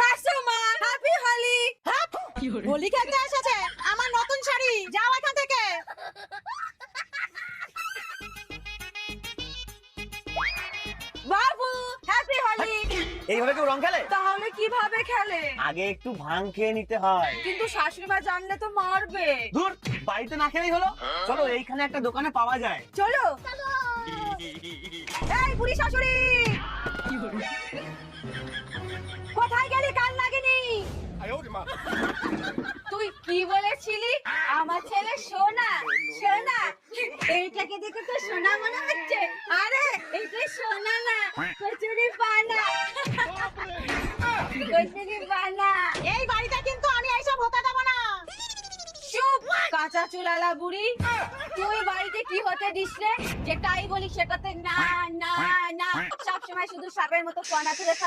আসো মা, হ্যাপি হোলি। হোলি খেলতে এসেছে, আমার নতুন শাড়ি, যাও এখান থেকে। বাবু হ্যাপি হোলি। এইভাবে কেউ রং খেলে? তাহলে কিভাবে খেলে? আগে একটু ভাং খেয়ে নিতে হয়। কিন্তু শাশুড়ি মা জানলে তো মারবে। দূর, বাড়িতে না খেলেই হলো। চলো এইখানে একটা দোকানে পাওয়া যায়। চলো। এই বুড়ি শাশুড়ি, কোথায় গেলি? কাল লাগেনি। তুই কি বলেছিলি? আমার ছেলে সোনা। সোনা? এইটাকে দেখে তো সোনা মনে হচ্ছে। আরে এটা সোনা না, কচুরি পানা। কচুরি পানা। এই বাড়িতে কিন্তু আমি এইসব হতে দেব না। চুপ কাঁচা চুলালা বুড়ি, তুই বাড়িতে কি হতে দিস রে? যেটাই বলি সেটাতে না না না, সবসময় শুধু সাপের মতো কণা তুলে